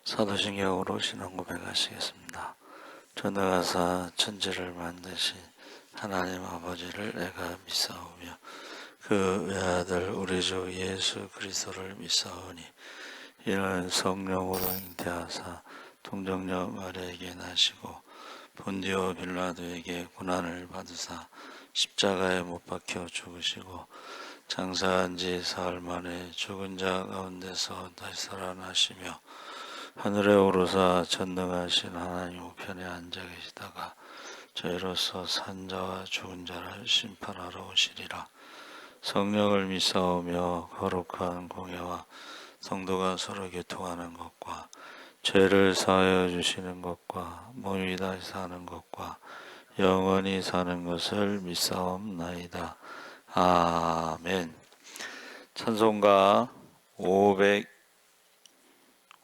사도신경으로 신앙 고백하시겠습니다. 전능하사 천지를 만드신 하나님 아버지를 내가 믿사오며 그 외아들 우리 주 예수 그리스도를 믿사오니 이는 성령으로 잉태하사 동정녀 마리아에게 나시고 본디오 빌라도에게 고난을 받으사 십자가에 못 박혀 죽으시고 장사한 지 사흘 만에 죽은 자 가운데서 다시 살아나시며 하늘에 오르사 전능하신 하나님 우편에 앉아 계시다가 저희로서 산자와 죽은 자를 심판하러 오시리라. 성령을 믿사오며 거룩한 공예와 성도가 서로 교통하는 것과 죄를 사하여 주시는 것과 몸이 다시 사는 것과 영원히 사는 것을 믿사옵나이다. 아멘. 찬송가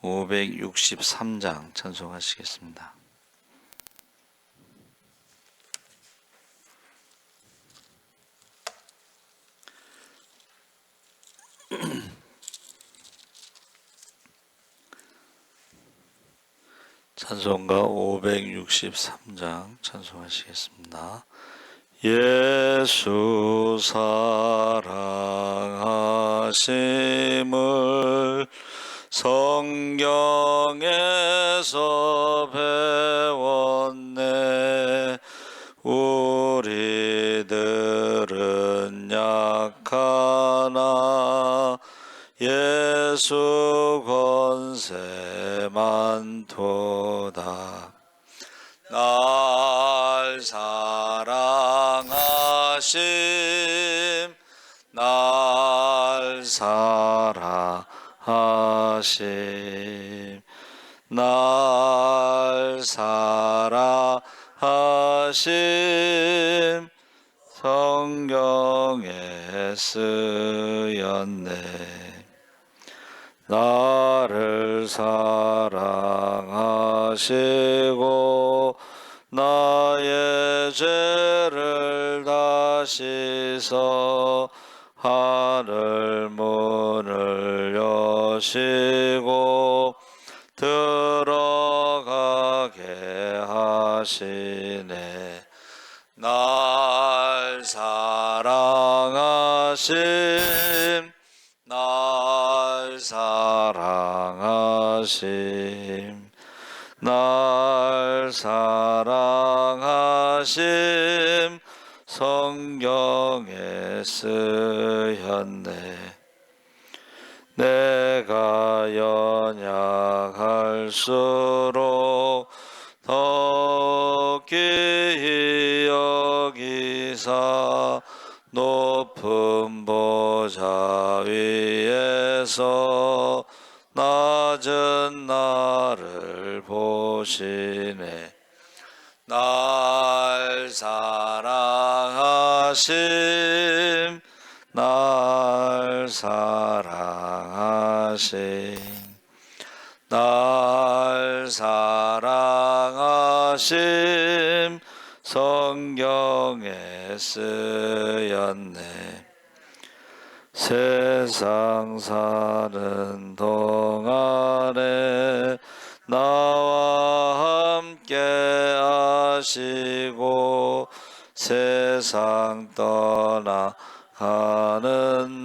563장 찬송하시겠습니다. 찬송가 563장 찬송하시겠습니다. 예수 사랑하심을 성경에서 배웠네. 우리들은 약하나 예수 권세 많도다. 날 사랑하심 날 사랑하심 날 사랑하심 성경에 쓰였네. 나를 사랑하시고 나의 죄를 다 씻어 하늘 문을 여시고 들어가게 하시네. 날 사랑하심 날 사랑하심 날 사랑하심 성경에 쓰였네. 내가 연약할수록 더 귀히 여기사 높은 보좌 위에서 낮은 나를 보시네. 날 사랑하심 날 사랑하심 날 사랑하심 성경에 쓰였네. 세상 사는 동안에 나와 함께 하시고 세상 떠나가는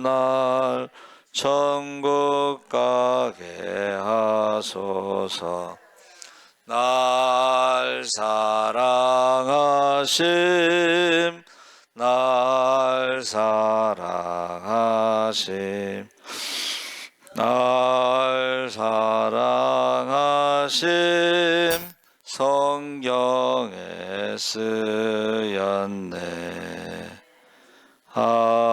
날 천국 가게 하소서. 날 사랑하심 날 사랑하심 날 사랑하심 성경에 쓰였네. 아멘.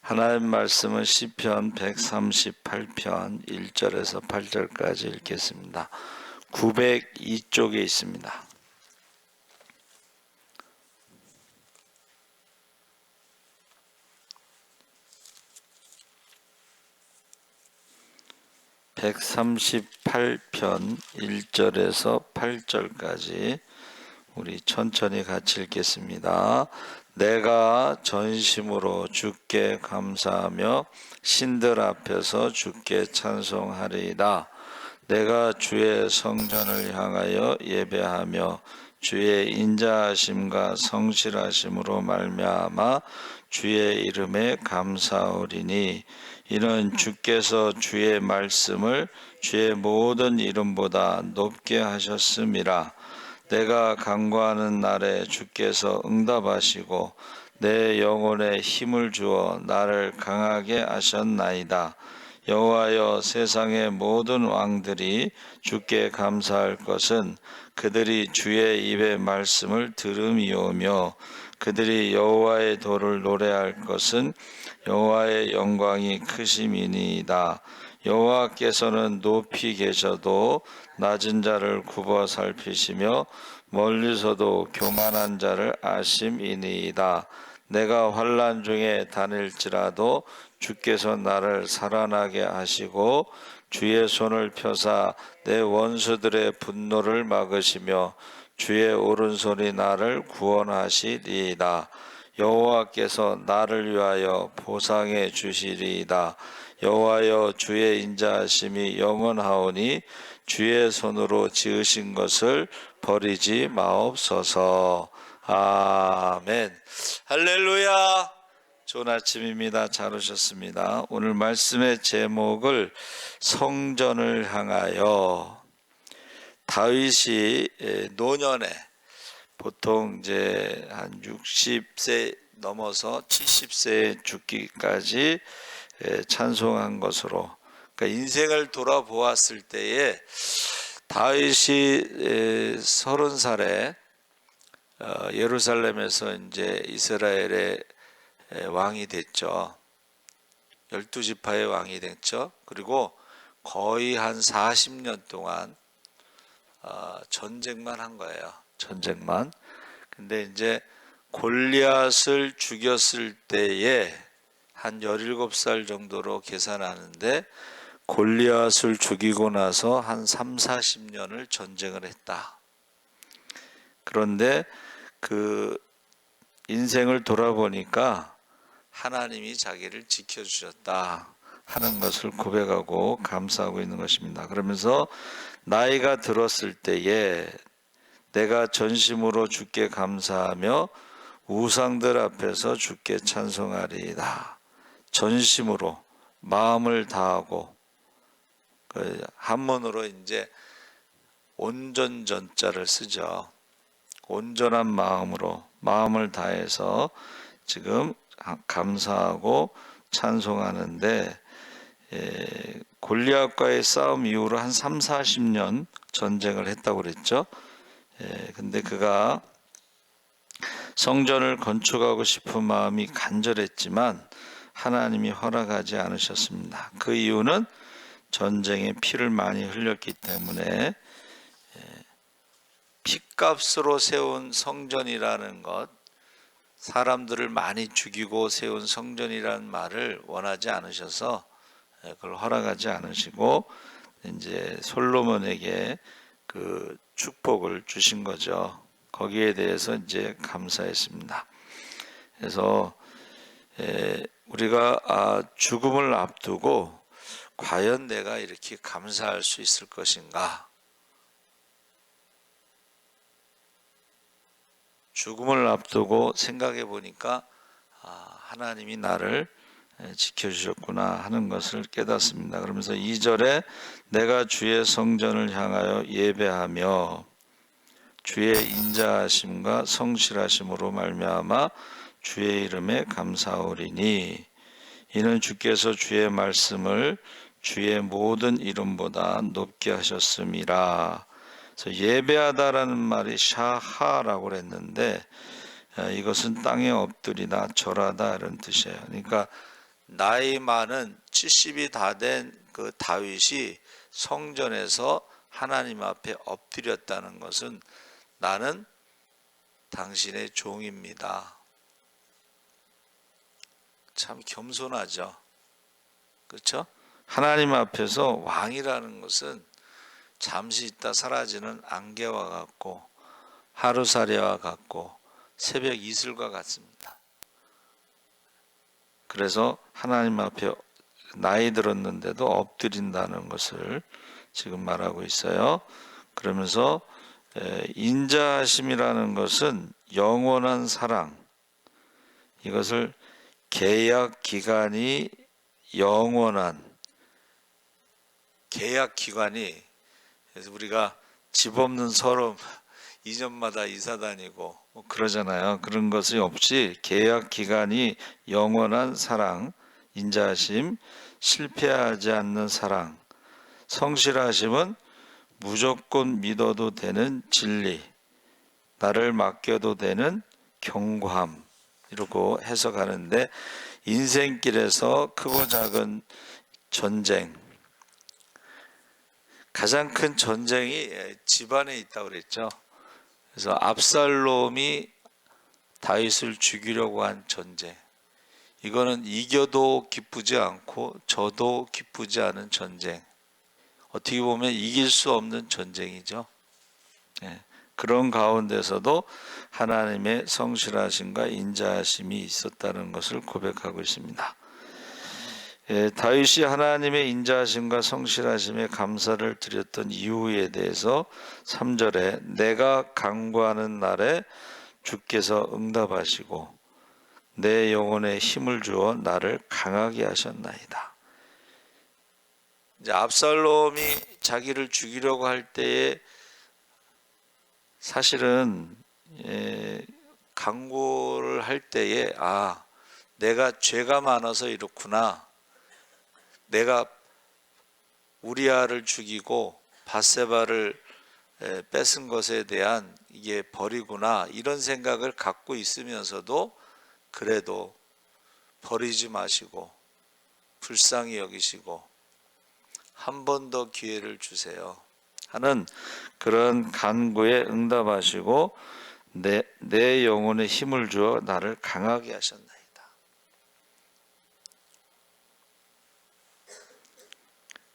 하나님 말씀은 시편 138편 1절에서 8절까지 읽겠습니다. 902쪽에 있습니다. (138편) 1절에서 8절까지 우리 천천히 같이 읽겠습니다. 내가 전심으로 주께 감사하며 신들 앞에서 주께 찬송하리이다. 내가 주의 성전을 향하여 예배하며 주의 인자하심과 성실하심으로 말미암아 주의 이름에 감사하리니 이는 주께서 주의 말씀을 주의 모든 이름보다 높게 하셨음이라. 내가 간구하는 날에 주께서 응답하시고 내 영혼에 힘을 주어 나를 강하게 하셨나이다. 여호와여, 세상의 모든 왕들이 주께 감사할 것은 그들이 주의 입의 말씀을 들음이오며 그들이 여호와의 도를 노래할 것은 여호와의 영광이 크심이니이다. 여호와께서는 높이 계셔도 낮은 자를 굽어 살피시며 멀리서도 교만한 자를 아심이니이다. 내가 환난 중에 다닐지라도 주께서 나를 살아나게 하시고 주의 손을 펴사 내 원수들의 분노를 막으시며 주의 오른손이 나를 구원하시리이다. 여호와께서 나를 위하여 보상해 주시리이다. 여호와여, 주의 인자하심이 영원하오니 주의 손으로 지으신 것을 버리지 마옵소서. 아멘. 할렐루야. 좋은 아침입니다. 잘 오셨습니다. 오늘 말씀의 제목을 성전을 향하여. 다윗이 노년에 보통 이제 한 60세 넘어서 70세에 죽기까지 찬송한 것으로, 그러니까 인생을 돌아보았을 때에 다윗이 30살에 예루살렘에서 이제 이스라엘의 왕이 됐죠. 12지파의 왕이 됐죠. 그리고 거의 한 40년 동안 전쟁만 한 거예요. 전쟁만. 근데 이제 골리앗을 죽였을 때에 한 17살 정도로 계산하는데 골리앗을 죽이고 나서 한 3, 40년을 전쟁을 했다. 그런데 그 인생을 돌아보니까 하나님이 자기를 지켜주셨다 하는 것을 고백하고 감사하고 있는 것입니다. 그러면서 나이가 들었을 때에 내가 전심으로 주께 감사하며 우상들 앞에서 주께 찬송하리이다. 전심으로 마음을 다하고, 한문으로 이제 온전전자를 쓰죠. 온전한 마음으로 마음을 다해서 지금 감사하고 찬송하는데, 골리앗과의 싸움 이후로 한 3, 40년 전쟁을 했다고 그랬죠. 근데 그가 성전을 건축하고 싶은 마음이 간절했지만 하나님이 허락하지 않으셨습니다. 그 이유는 전쟁에 피를 많이 흘렸기 때문에. 핏값으로 세운 성전이라는 것, 사람들을 많이 죽이고 세운 성전이라는 말을 원하지 않으셔서 그걸 허락하지 않으시고 이제 솔로몬에게 그 축복을 주신 거죠. 거기에 대해서 이제 감사했습니다. 그래서 우리가 죽음을 앞두고 과연 내가 이렇게 감사할 수 있을 것인가? 죽음을 앞두고 생각해 보니까 하나님이 나를 지켜주셨구나 하는 것을 깨닫습니다. 그러면서 2절에 내가 주의 성전을 향하여 예배하며 주의 인자하심과 성실하심으로 말미암아 주의 이름에 감사하오리니 이는 주께서 주의 말씀을 주의 모든 이름보다 높게 하셨음이라. 그래서 예배하다라는 말이 샤하라고 그랬는데 이것은 땅에 엎드리다 절하다 이런 뜻이에요. 그러니까 나이 많은 70이 다 된 그 다윗이 성전에서 하나님 앞에 엎드렸다는 것은 나는 당신의 종입니다. 참 겸손하죠. 그렇죠? 하나님 앞에서 왕이라는 것은 잠시 있다 사라지는 안개와 같고 하루살이와 같고 새벽 이슬과 같습니다. 그래서 하나님 앞에 나이 들었는데도 엎드린다는 것을 지금 말하고 있어요. 그러면서 인자하심이라는 것은 영원한 사랑, 이것을 계약 기간이 영원한 계약 기간이, 그래서 우리가 집 없는 서름 2년마다 이사 다니고 뭐 그러잖아요. 그런 것이 없이 계약 기간이 영원한 사랑, 인자하심, 실패하지 않는 사랑, 성실하심은 무조건 믿어도 되는 진리, 나를 맡겨도 되는 경고함, 이러고 해석하는데, 인생길에서 크고 작은 전쟁, 가장 큰 전쟁이 집안에 있다고 그랬죠. 그래서 압살롬이 다윗을 죽이려고 한 전쟁, 이거는 이겨도 기쁘지 않고 져도 기쁘지 않은 전쟁, 어떻게 보면 이길 수 없는 전쟁이죠. 그런 가운데서도 하나님의 성실하심과 인자하심이 있었다는 것을 고백하고 있습니다. 다윗이 하나님의 인자하심과 성실하심에 감사를 드렸던 이유에 대해서 3절에 내가 간구하는 날에 주께서 응답하시고 내 영혼에 힘을 주어 나를 강하게 하셨나이다. 이제 압살롬이 자기를 죽이려고 할 때에 사실은 간구를 할 때에 내가 죄가 많아서 이렇구나, 내가 우리아를 죽이고 밧세바를 뺏은 것에 대한 이게 벌이구나, 이런 생각을 갖고 있으면서도 그래도 버리지 마시고 불쌍히 여기시고 한 번 더 기회를 주세요 하는 그런 간구에 응답하시고 내 영혼에 힘을 주어 나를 강하게 하셨나이다.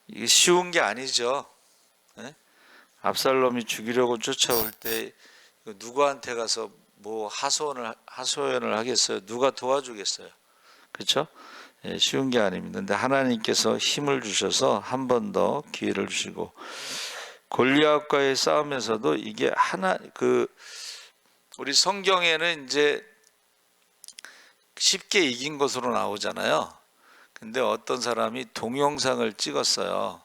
이게 쉬운 게 아니죠. 압살롬이 죽이려고 쫓아올 때 누구한테 가서 뭐 하소연을 하겠어요? 누가 도와주겠어요? 그렇죠? 쉬운 게 아닙니다. 근데 하나님께서 힘을 주셔서 한 번 더 기회를 주시고, 골리앗과의 싸움에서도 이게 우리 성경에는 이제 쉽게 이긴 것으로 나오잖아요. 근데 어떤 사람이 동영상을 찍었어요.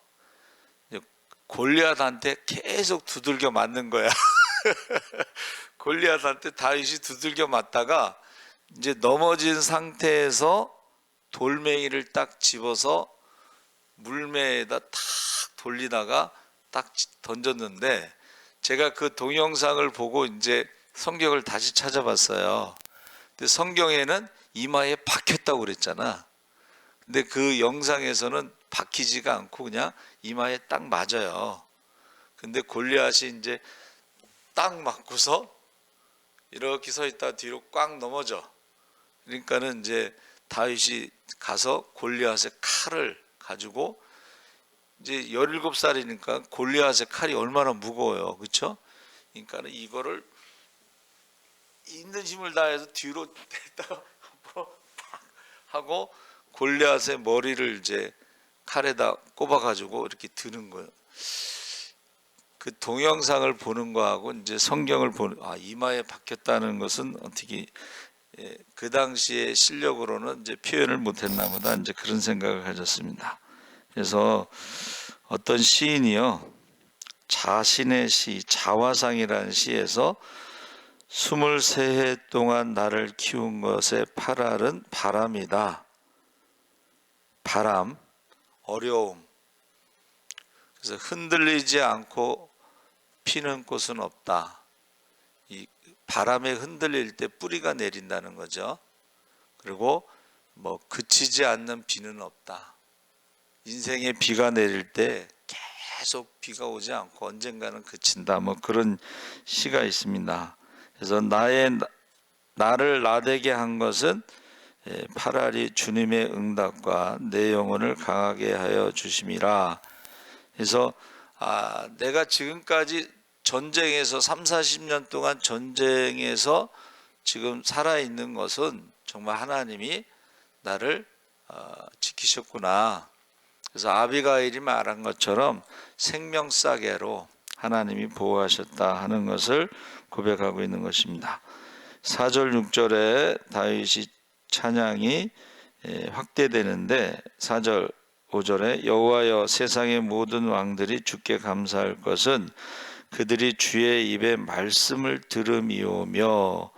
골리앗한테 계속 두들겨 맞는 거야. 골리앗한테 다윗이 두들겨 맞다가 이제 넘어진 상태에서 돌멩이를 딱 집어서 물매에다 탁 돌리다가 딱 던졌는데, 제가 그 동영상을 보고 이제 성경을 다시 찾아봤어요. 근데 성경에는 이마에 박혔다고 그랬잖아. 근데 그 영상에서는 박히지가 않고 그냥 이마에 딱 맞아요. 근데 골리앗이 이제 딱 맞고서 이렇게 서 있다 뒤로 꽉 넘어져. 그러니까는 이제 다윗이 가서 골리앗의 칼을 가지고, 이제 17살이니까 골리앗의 칼이 얼마나 무거워요. 그렇죠? 그러니까는 이거를 있는 힘을 다해서 뒤로 댔다가 앞으로 팍 하고 골리앗의 머리를 이제 칼에다 꼽아 가지고 이렇게 드는 거예요. 그 동영상을 보는 거하고 이제 성경을 보는, 이마에 박혔다는 것은 어떻게 그 당시의 실력으로는 이제 표현을 못했나 보다, 이제 그런 생각을 가졌습니다. 그래서 어떤 시인이요, 자신의 시 자화상이라는 시에서 23해 동안 나를 키운 것의 팔알은 바람이다. 바람, 어려움. 그래서 흔들리지 않고 피는 꽃은 없다. 이 바람에 흔들릴 때 뿌리가 내린다는 거죠. 그리고 뭐 그치지 않는 비는 없다. 인생에 비가 내릴 때 계속 비가 오지 않고 언젠가는 그친다. 뭐 그런 시가 있습니다. 그래서 나를 나되게 한 것은 팔알이 주님의 응답과 내 영혼을 강하게 하여 주심이라. 그래서 내가 지금까지 전쟁에서 30-40년 동안 전쟁에서 지금 살아있는 것은 정말 하나님이 나를 지키셨구나. 그래서 아비가일이 말한 것처럼 생명싸개로 하나님이 보호하셨다 하는 것을 고백하고 있는 것입니다. 4절 6절에 다윗이 찬양이 확대되는데 4절 5절에 여호와여 세상의 모든 왕들이 주께 감사할 것은 그들이 주의 입에 말씀을 들음이오며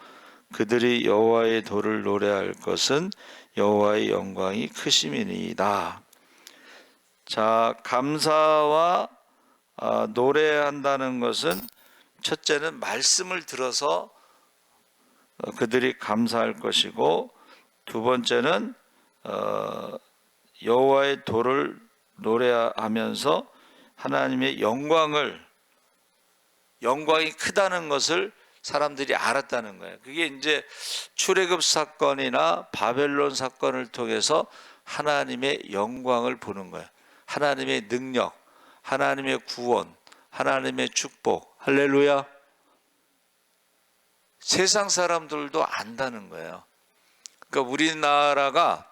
그들이 여호와의 도를 노래할 것은 여호와의 영광이 크심이니이다. 자, 감사와 노래한다는 것은 첫째는 말씀을 들어서 그들이 감사할 것이고, 두 번째는 여호와의 도를 노래하면서 하나님의 영광이 크다는 것을 사람들이 알았다는 거예요. 그게 이제 출애굽 사건이나 바벨론 사건을 통해서 하나님의 영광을 보는 거예요. 하나님의 능력, 하나님의 구원, 하나님의 축복. 할렐루야. 세상 사람들도 안다는 거예요. 그러니까 우리나라가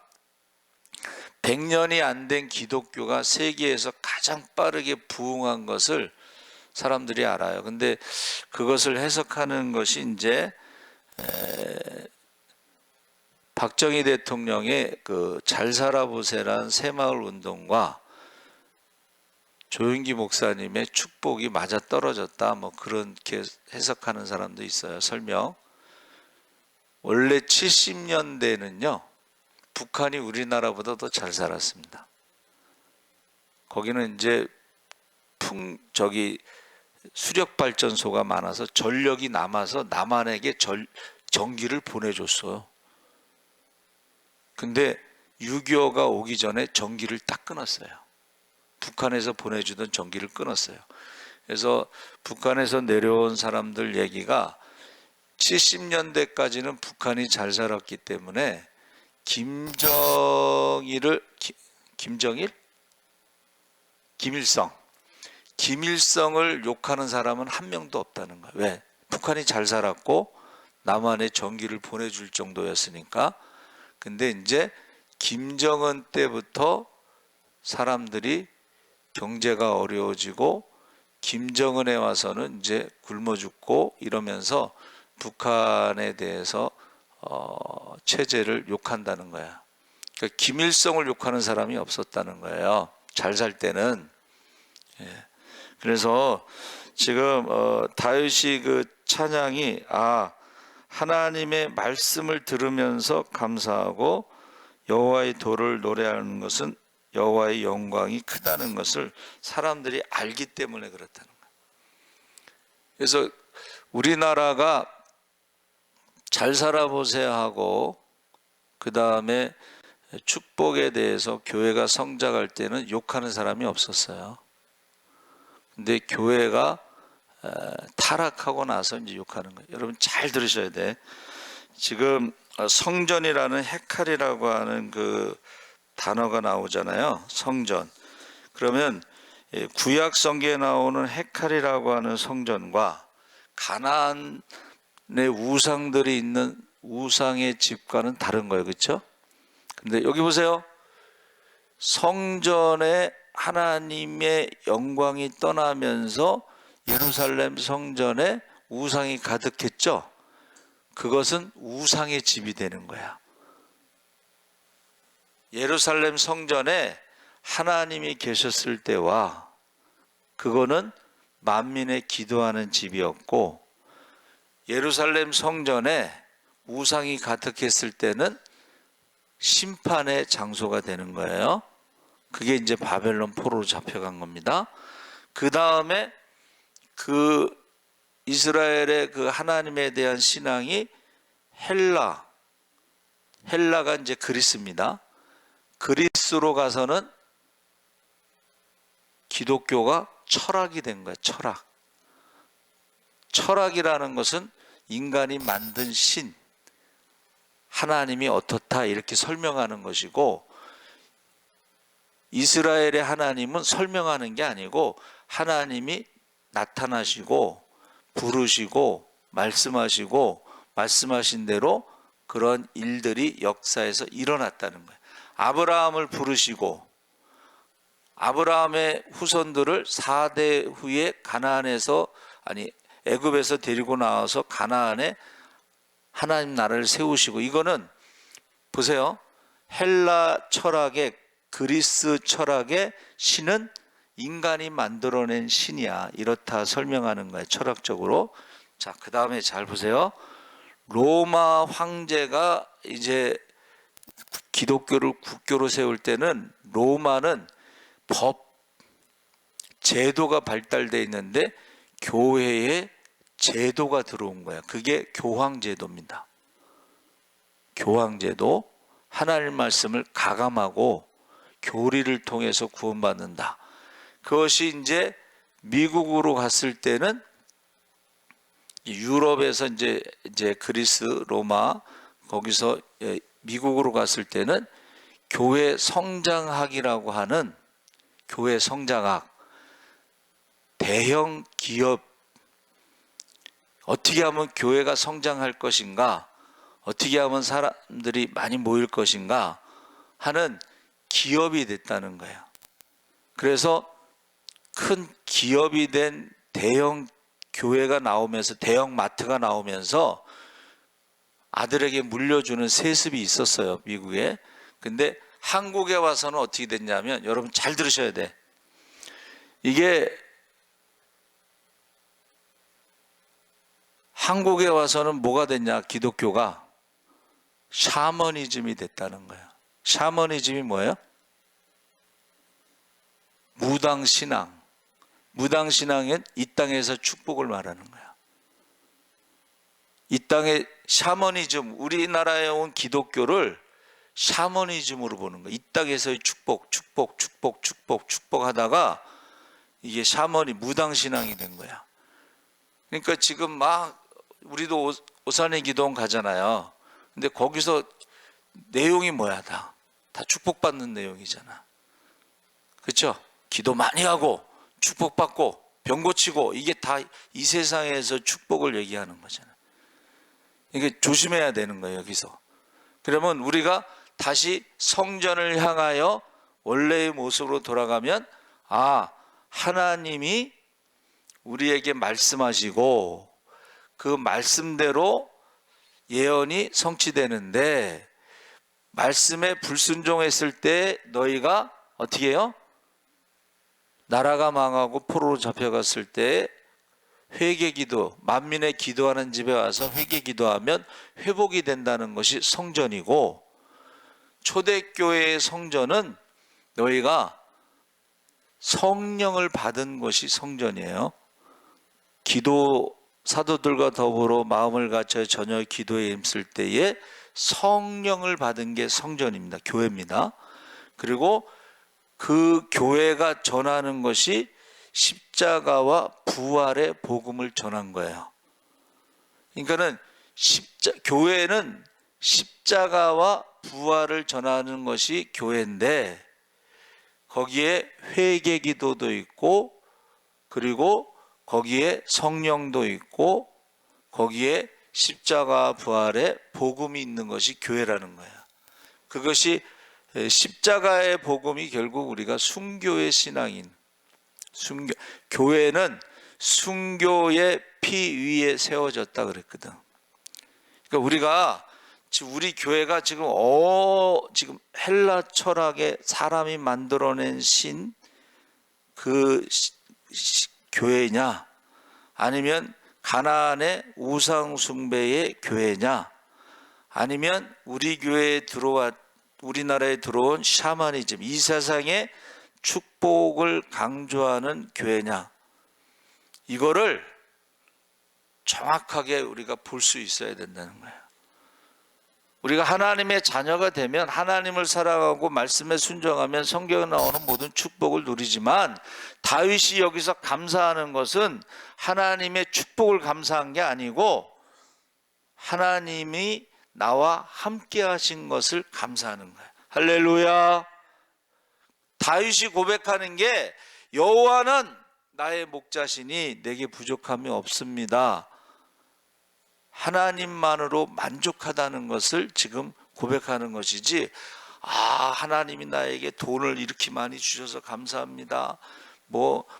100년이 안 된 기독교가 세계에서 가장 빠르게 부흥한 것을 사람들이 알아요. 근데 그것을 해석하는 것이 이제 박정희 대통령의 그 잘 살아보세라는 새마을 운동과 조윤기 목사님의 축복이 맞아 떨어졌다, 뭐 그렇게 해석하는 사람도 있어요. 설명. 원래 70년대는요 북한이 우리나라보다 더 잘 살았습니다. 거기는 이제 수력 발전소가 많아서 전력이 남아서 남한에게 전기를 보내줬어요. 근데 6.25가 오기 전에 전기를 딱 끊었어요. 북한에서 보내주던 전기를 끊었어요. 그래서 북한에서 내려온 사람들 얘기가 70년대까지는 북한이 잘 살았기 때문에 김일성을 욕하는 사람은 한 명도 없다는 거예요. 왜? 북한이 잘 살았고 남한에 전기를 보내줄 정도였으니까. 근데 이제 김정은 때부터 사람들이 경제가 어려워지고 김정은에 와서는 이제 굶어 죽고 이러면서 북한에 대해서 체제를 욕한다는 거야. 그러니까 김일성을 욕하는 사람이 없었다는 거예요. 잘 살 때는. 그래서 지금 다윗이 그 찬양이 하나님의 말씀을 들으면서 감사하고 여호와의 도를 노래하는 것은 여호와의 영광이 크다는 것을 사람들이 알기 때문에 그렇다는 거예요. 그래서 우리나라가 잘 살아보세요 하고 그 다음에 축복에 대해서 교회가 성장할 때는 욕하는 사람이 없었어요. 근데 교회가 타락하고 나서 이제 욕하는 거예요. 여러분 잘 들으셔야 돼. 지금 성전이라는 헤칼이라고 하는 그 단어가 나오잖아요. 성전. 그러면 구약 성경에 나오는 헤칼이라고 하는 성전과 가나안의 우상들이 있는 우상의 집과는 다른 거예요. 그렇죠? 근데 여기 보세요. 성전에 하나님의 영광이 떠나면서 예루살렘 성전에 우상이 가득했죠. 그것은 우상의 집이 되는 거야. 예루살렘 성전에 하나님이 계셨을 때와 그거는 만민의 기도하는 집이었고, 예루살렘 성전에 우상이 가득했을 때는 심판의 장소가 되는 거예요. 그게 이제 바벨론 포로로 잡혀간 겁니다. 그 다음에 그 이스라엘의 그 하나님에 대한 신앙이 헬라가 이제 그리스입니다. 그리스로 가서는 기독교가 철학이 된 거예요. 철학이라는 것은 인간이 만든 신, 하나님이 어떻다 이렇게 설명하는 것이고, 이스라엘의 하나님은 설명하는 게 아니고 하나님이 나타나시고 부르시고 말씀하시고 말씀하신 대로 그런 일들이 역사에서 일어났다는 거예요. 아브라함을 부르시고 아브라함의 후손들을 4대 후에 애굽에서 데리고 나와서 가나안에 하나님 나라를 세우시고, 이거는 보세요. 헬라 철학의, 그리스 철학의 신은 인간이 만들어낸 신이야, 이렇다 설명하는 거예요, 철학적으로. 자, 그 다음에 잘 보세요. 로마 황제가 이제 기독교를 국교로 세울 때는 로마는 법, 제도가 발달되어 있는데 교회에 제도가 들어온 거야. 그게 교황제도입니다. 교황제도, 하나님 말씀을 가감하고 교리를 통해서 구원받는다. 그것이 이제 미국으로 갔을 때는, 유럽에서 이제 그리스, 로마, 거기서 미국으로 갔을 때는 교회 성장학이라고 하는, 교회 성장학, 대형 기업, 어떻게 하면 교회가 성장할 것인가, 어떻게 하면 사람들이 많이 모일 것인가 하는 기업이 됐다는 거예요. 그래서 큰 기업이 된 대형 교회가 나오면서, 대형 마트가 나오면서 아들에게 물려주는 세습이 있었어요, 미국에. 근데 한국에 와서는 어떻게 됐냐면, 여러분 잘 들으셔야 돼. 이게 한국에 와서는 뭐가 됐냐, 기독교가 샤머니즘이 됐다는 거예요. 샤머니즘이 뭐예요? 무당신앙. 무당신앙은 이 땅에서 축복을 말하는 거야. 이 땅의 샤머니즘, 우리나라에 온 기독교를 샤머니즘으로 보는 거야. 이 땅에서의 축복 하다가 이게 무당신앙이 된 거야. 그러니까 지금 막 우리도 오산의 기도원 가잖아요. 근데 거기서 내용이 뭐야? 다 축복받는 내용이잖아. 그렇죠? 기도 많이 하고 축복받고 병 고치고, 이게 다 이 세상에서 축복을 얘기하는 거잖아. 이게 조심해야 되는 거예요, 여기서. 그러면 우리가 다시 성전을 향하여 원래의 모습으로 돌아가면, 하나님이 우리에게 말씀하시고 그 말씀대로 예언이 성취되는데, 말씀에 불순종했을 때 너희가 어떻게 해요? 나라가 망하고 포로로 잡혀갔을 때 회개기도, 만민의 기도하는 집에 와서 회개기도하면 회복이 된다는 것이 성전이고, 초대교회의 성전은 너희가 성령을 받은 것이 성전이에요. 기도, 사도들과 더불어 마음을 갖춰 저녁 기도에 힘쓸 때에 성령을 받은 게 성전입니다. 교회입니다. 그리고 그 교회가 전하는 것이 십자가와 부활의 복음을 전한 거예요. 그러니까는 교회는 십자가와 부활을 전하는 것이 교회인데, 거기에 회개 기도도 있고, 그리고 거기에 성령도 있고, 거기에 십자가 부활의 복음이 있는 것이 교회라는 거예요. 그것이 십자가의 복음이 결국 우리가 순교의 신앙인, 교회는 순교의 피 위에 세워졌다 그랬거든. 그러니까 우리 교회가 지금 헬라 철학의 사람이 만들어낸 신, 그 교회냐, 아니면 가나안의 우상 숭배의 교회냐, 아니면 우리나라에 들어온 샤머니즘, 이 세상의 축복을 강조하는 교회냐, 이거를 정확하게 우리가 볼 수 있어야 된다는 거예요. 우리가 하나님의 자녀가 되면, 하나님을 사랑하고 말씀에 순종하면 성경에 나오는 모든 축복을 누리지만, 다윗이 여기서 감사하는 것은 하나님의 축복을 감사한 게 아니고 하나님이 나와 함께 하신 것을 감사하는 거예요. 할렐루야. 다윗이 고백하는 게, 여호와는 나의 목자시니 내게 부족함이 없습니다 하나님만으로 만족하다는 것을 지금 고백하는 것이지, 하나님이 나에게 돈을 이렇게 많이 주셔서 감사합니다,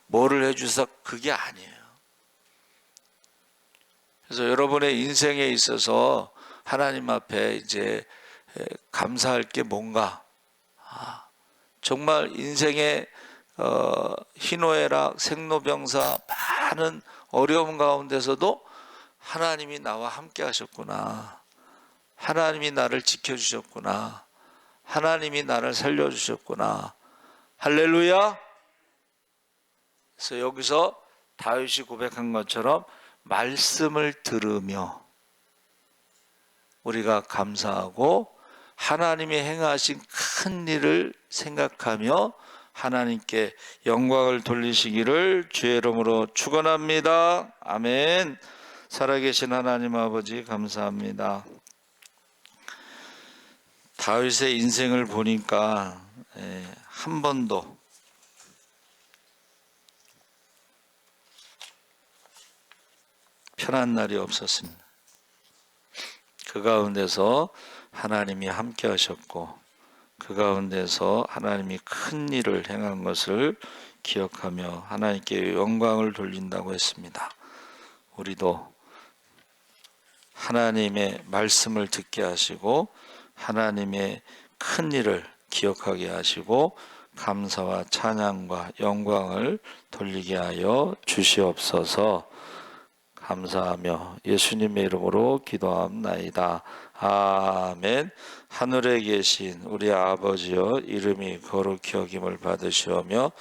뭐를 해주셔서, 그게 아니에요. 그래서 여러분의 인생에 있어서 하나님 앞에 이제 감사할 게 뭔가, 정말 인생의 희노애락, 생로병사, 많은 어려움 가운데서도 하나님이 나와 함께 하셨구나, 하나님이 나를 지켜주셨구나, 하나님이 나를 살려주셨구나. 할렐루야. 그래서 여기서 다윗이 고백한 것처럼 말씀을 들으며 우리가 감사하고 하나님이 행하신 큰 일을 생각하며 하나님께 영광을 돌리시기를 주의 이름으로 축원합니다. 아멘. 살아계신 하나님 아버지, 감사합니다. 다윗의 인생을 보니까 한 번도 편한 날이 없었습니다. 그 가운데서 하나님이 함께 하셨고, 그 가운데서 하나님이 큰 일을 행한 것을 기억하며 하나님께 영광을 돌린다고 했습니다. 우리도 하나님의 말씀을 듣게 하시고 하나님의 큰 일을 기억하게 하시고 감사와 찬양과 영광을 돌리게 하여 주시옵소서. 감사하며 예수님의 이름으로 기도합나이다. 아멘. 하늘에 계신 우리 아버지여, 이름이 거룩히 여김을 받으시오며